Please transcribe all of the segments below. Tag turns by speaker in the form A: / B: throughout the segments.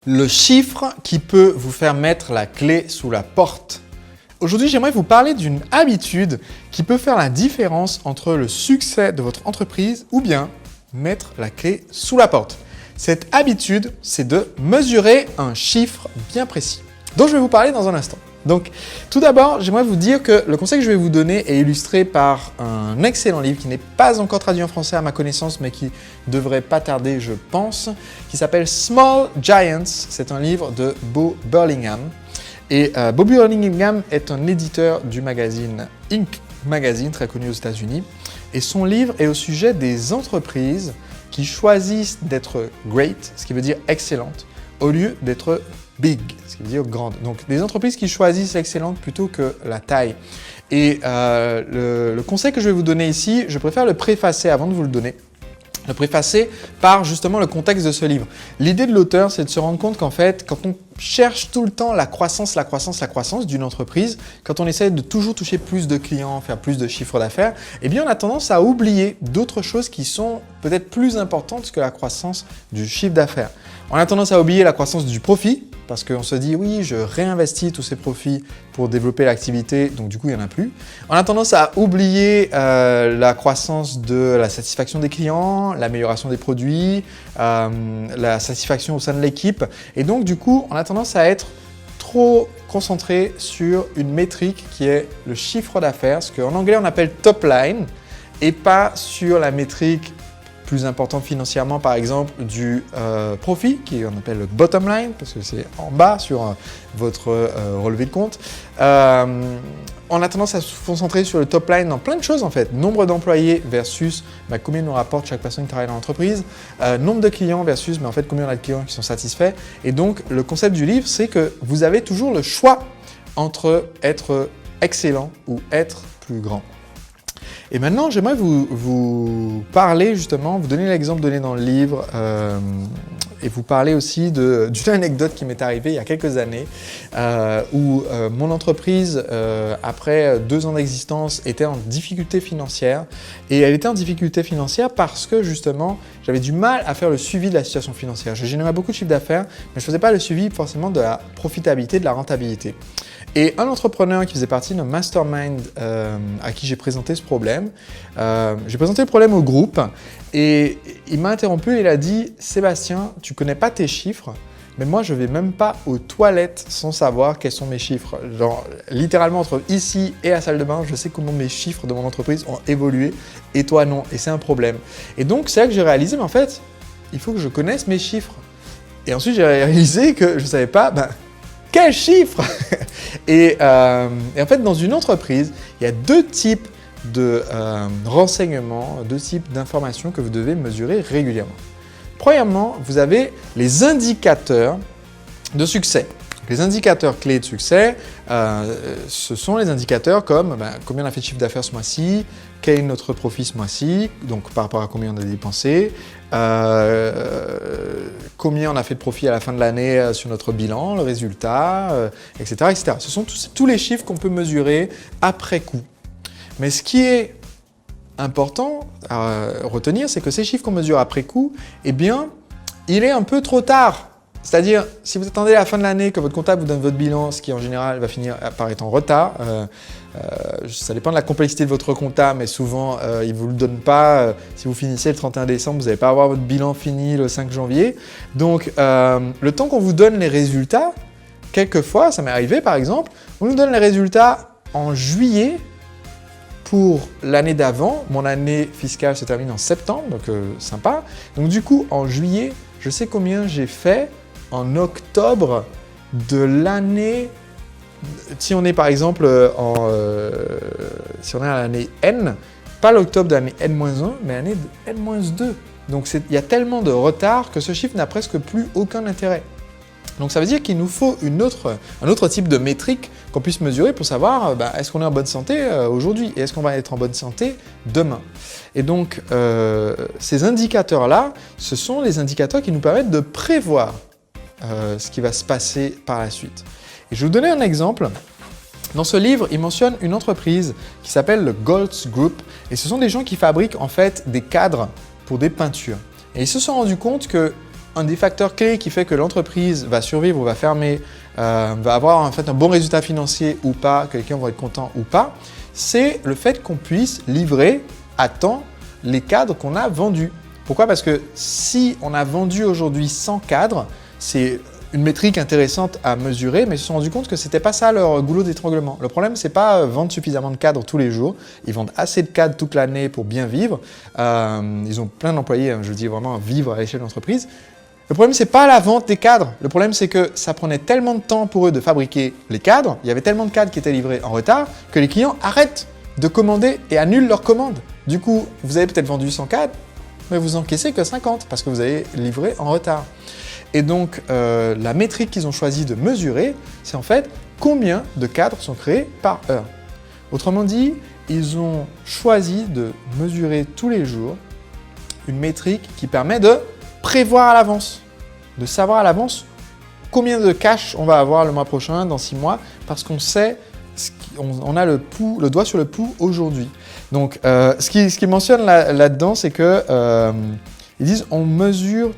A: Le chiffre qui peut vous faire mettre la clé sous la porte. Aujourd'hui, j'aimerais vous parler d'une habitude qui peut faire la différence entre le succès de votre entreprise ou bien mettre la clé sous la porte. Cette habitude, c'est de mesurer un chiffre bien précis, dont je vais vous parler dans un instant. Donc, tout d'abord, j'aimerais vous dire que le conseil que je vais vous donner est illustré par un excellent livre qui n'est pas encore traduit en français à ma connaissance, mais qui devrait pas tarder, je pense, qui s'appelle Small Giants. C'est un livre de Bo Burlingham. Et Bo Burlingham est un éditeur du magazine Inc. Magazine, très connu aux États-Unis. Et son livre est au sujet des entreprises qui choisissent d'être great, ce qui veut dire excellente, au lieu d'être big, ce qui veut dire grande. Donc, des entreprises qui choisissent l'excellence plutôt que la taille. Et le conseil que je vais vous donner ici, je préfère le préfacer avant de vous le donner. Le préfacer par justement le contexte de ce livre. L'idée de l'auteur, c'est de se rendre compte qu'en fait, quand on cherche tout le temps la croissance d'une entreprise, quand on essaie de toujours toucher plus de clients, faire plus de chiffre d'affaires, eh bien on a tendance à oublier d'autres choses qui sont peut-être plus importantes que la croissance du chiffre d'affaires. On a tendance à oublier la croissance du profit, parce qu'on se dit oui, je réinvestis tous ces profits pour développer l'activité, donc du coup, il n'y en a plus. On a tendance à oublier la croissance de la satisfaction des clients, l'amélioration des produits, la satisfaction au sein de l'équipe. Et donc, du coup, on a tendance à être trop concentré sur une métrique qui est le chiffre d'affaires, ce qu'en anglais, on appelle top line, et pas sur la métrique plus importante financièrement, par exemple, du profit, qu'on appelle le bottom line, parce que c'est en bas sur votre relevé de compte. On a tendance à se concentrer sur le top line dans plein de choses, en fait. Nombre d'employés versus combien nous rapporte chaque personne qui travaille dans l'entreprise. Nombre de clients versus en fait, combien on a de clients qui sont satisfaits. Et donc, le concept du livre, c'est que vous avez toujours le choix entre être excellent ou être plus grand. Et maintenant, j'aimerais vous parler justement, vous donner l'exemple donné dans le livre et vous parler aussi d'une anecdote qui m'est arrivée il y a quelques années où mon entreprise, après 2 ans d'existence, était en difficulté financière. Et elle était en difficulté financière parce que justement, j'avais du mal à faire le suivi de la situation financière. Je générais beaucoup de chiffre d'affaires, mais je ne faisais pas le suivi forcément de la profitabilité, de la rentabilité. Et un entrepreneur qui faisait partie d'un mastermind à qui j'ai présenté ce problème, j'ai présenté le problème au groupe et il m'a interrompu et il a dit « Sébastien, tu ne connais pas tes chiffres, mais moi je ne vais même pas aux toilettes sans savoir quels sont mes chiffres. » Genre littéralement entre ici et la salle de bain, je sais comment mes chiffres de mon entreprise ont évolué et toi non, et c'est un problème. Et donc c'est là que j'ai réalisé, mais en fait, il faut que je connaisse mes chiffres. Et ensuite j'ai réalisé que je ne savais pas, quels chiffres et en fait, dans une entreprise, il y a 2 types de renseignements, 2 types d'informations que vous devez mesurer régulièrement. Premièrement, vous avez les indicateurs de succès. Les indicateurs clés de succès, ce sont les indicateurs comme combien on a fait de chiffre d'affaires ce mois-ci, quel est notre profit ce mois-ci, donc par rapport à combien on a dépensé, combien on a fait de profit à la fin de l'année sur notre bilan, le résultat, etc., etc. Ce sont tous les chiffres qu'on peut mesurer après coup. Mais ce qui est important à retenir, c'est que ces chiffres qu'on mesure après coup, eh bien, il est un peu trop tard. C'est-à-dire, si vous attendez à la fin de l'année que votre comptable vous donne votre bilan, ce qui en général va finir par être en retard, ça dépend de la complexité de votre comptable, mais souvent, il ne vous le donne pas. Si vous finissez le 31 décembre, vous n'allez pas avoir votre bilan fini le 5 janvier. Donc, le temps qu'on vous donne les résultats, quelquefois, ça m'est arrivé par exemple, on nous donne les résultats en juillet pour l'année d'avant. Mon année fiscale se termine en septembre, donc sympa. Donc du coup, en juillet, je sais combien j'ai fait en octobre de l'année, si on est par exemple si on est à l'année N, pas l'octobre de l'année N-1, mais l'année N-2. Donc il y a tellement de retard que ce chiffre n'a presque plus aucun intérêt. Donc ça veut dire qu'il nous faut un autre type de métrique qu'on puisse mesurer pour savoir est-ce qu'on est en bonne santé aujourd'hui et est-ce qu'on va être en bonne santé demain. Et donc ces indicateurs-là, ce sont les indicateurs qui nous permettent de prévoir ce qui va se passer par la suite. Et je vais vous donner un exemple. Dans ce livre, il mentionne une entreprise qui s'appelle le Goltz Group et ce sont des gens qui fabriquent en fait des cadres pour des peintures. Et ils se sont rendus compte que un des facteurs clés qui fait que l'entreprise va survivre ou va fermer, va avoir en fait un bon résultat financier ou pas, que les clients vont être contents ou pas, c'est le fait qu'on puisse livrer à temps les cadres qu'on a vendus. Pourquoi? Parce que si on a vendu aujourd'hui 100 cadres, c'est une métrique intéressante à mesurer, mais ils se sont rendus compte que ce n'était pas ça leur goulot d'étranglement. Le problème, ce n'est pas vendre suffisamment de cadres tous les jours. Ils vendent assez de cadres toute l'année pour bien vivre. Ils ont plein d'employés, je dis vraiment vivre à l'échelle de l'entreprise. Le problème, ce n'est pas la vente des cadres. Le problème, c'est que ça prenait tellement de temps pour eux de fabriquer les cadres, il y avait tellement de cadres qui étaient livrés en retard, que les clients arrêtent de commander et annulent leurs commandes. Du coup, vous avez peut-être vendu 100 cadres, mais vous encaissez que 50 parce que vous avez livré en retard. Et donc, la métrique qu'ils ont choisi de mesurer, c'est en fait combien de cadres sont créés par heure. Autrement dit, ils ont choisi de mesurer tous les jours une métrique qui permet de prévoir à l'avance, de savoir à l'avance combien de cash on va avoir le mois prochain, dans 6 mois, parce qu'on sait, on a le doigt sur le pouls aujourd'hui. Donc, ce qu'ils mentionnent là-dedans, c'est que ils disent on mesure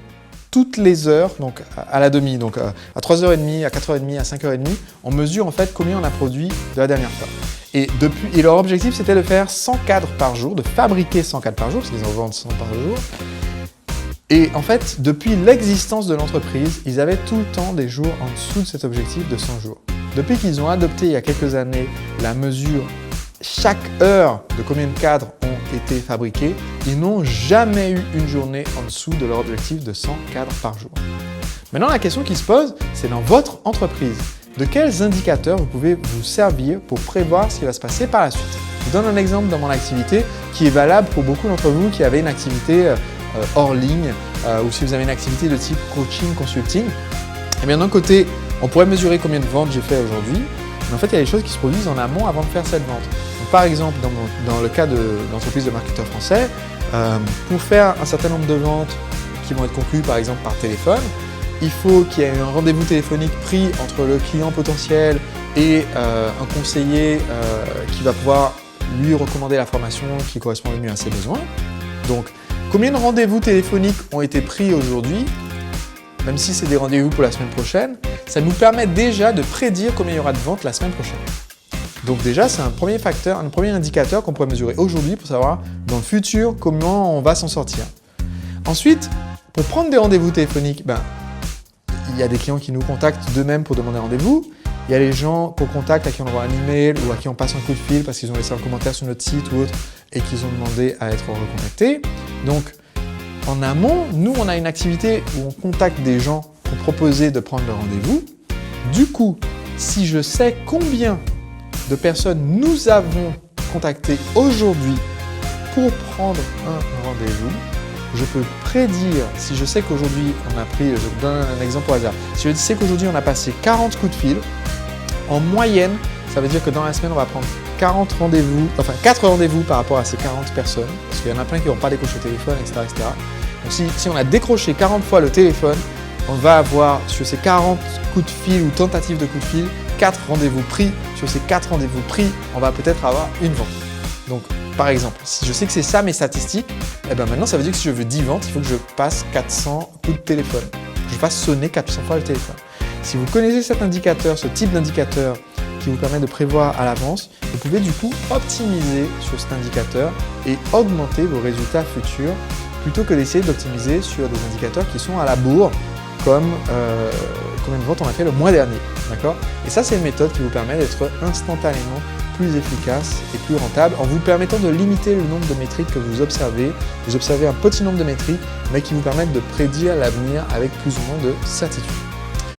A: toutes les heures, donc à la demi, donc à 3h30, à 4h30, à 5h30, on mesure en fait combien on a produit de la dernière fois. Et leur objectif, c'était de faire 100 cadres par jour, de fabriquer 100 cadres par jour, parce qu'ils en vendent 100 par jour. Et en fait, depuis l'existence de l'entreprise, ils avaient tout le temps des jours en dessous de cet objectif de 100 jours. Depuis qu'ils ont adopté il y a quelques années la mesure chaque heure de combien de cadres ont été fabriqués, ils n'ont jamais eu une journée en dessous de leur objectif de 100 cadres par jour. Maintenant, la question qui se pose, c'est dans votre entreprise, de quels indicateurs vous pouvez vous servir pour prévoir ce qui va se passer par la suite. Je vous donne un exemple dans mon activité qui est valable pour beaucoup d'entre vous qui avez une activité hors ligne ou si vous avez une activité de type coaching, consulting. Et bien d'un côté, on pourrait mesurer combien de ventes j'ai fait aujourd'hui, mais en fait, il y a des choses qui se produisent en amont avant de faire cette vente. Donc, par exemple, dans le cas de l'entreprise de marketeurs français, pour faire un certain nombre de ventes qui vont être conclues par exemple par téléphone, il faut qu'il y ait un rendez-vous téléphonique pris entre le client potentiel et un conseiller qui va pouvoir lui recommander la formation qui correspond le mieux à ses besoins. Donc, combien de rendez-vous téléphoniques ont été pris aujourd'hui, même si c'est des rendez-vous pour la semaine prochaine, ça nous permet déjà de prédire combien il y aura de ventes la semaine prochaine. Donc déjà, c'est un premier facteur, un premier indicateur qu'on pourrait mesurer aujourd'hui pour savoir dans le futur comment on va s'en sortir. Ensuite, pour prendre des rendez-vous téléphoniques, il y a des clients qui nous contactent d'eux-mêmes pour demander rendez-vous. Il y a les gens qu'on contacte, à qui on envoie un email ou à qui on passe un coup de fil parce qu'ils ont laissé un commentaire sur notre site ou autre et qu'ils ont demandé à être recontactés. Donc, en amont, nous, on a une activité où on contacte des gens pour proposer de prendre le rendez-vous. Du coup, si je sais combien de personnes nous avons contacté aujourd'hui pour prendre un rendez-vous, je peux prédire, si je sais qu'aujourd'hui on a pris, je vous donne un exemple au hasard, si je sais qu'aujourd'hui on a passé 40 coups de fil, en moyenne, ça veut dire que dans la semaine on va prendre 4 rendez-vous par rapport à ces 40 personnes, parce qu'il y en a plein qui n'ont pas décroché le téléphone, etc. Donc si on a décroché 40 fois le téléphone, on va avoir sur ces 40 coups de fil ou tentatives de coups de fil, 4 rendez-vous pris. Sur ces 4 rendez-vous pris, on va peut-être avoir une vente. Donc, par exemple, si je sais que c'est ça mes statistiques, maintenant ça veut dire que si je veux 10 ventes, il faut que je passe 400 coups de téléphone. Que je fasse sonner 400 fois le téléphone. Si vous connaissez cet indicateur, ce type d'indicateur qui vous permet de prévoir à l'avance, vous pouvez du coup optimiser sur cet indicateur et augmenter vos résultats futurs plutôt que d'essayer d'optimiser sur des indicateurs qui sont à la bourre comme combien de ventes on a fait le mois dernier. D'accord ? Et ça, c'est une méthode qui vous permet d'être instantanément plus efficace et plus rentable en vous permettant de limiter le nombre de métriques que vous observez. Vous observez un petit nombre de métriques, mais qui vous permettent de prédire l'avenir avec plus ou moins de certitude.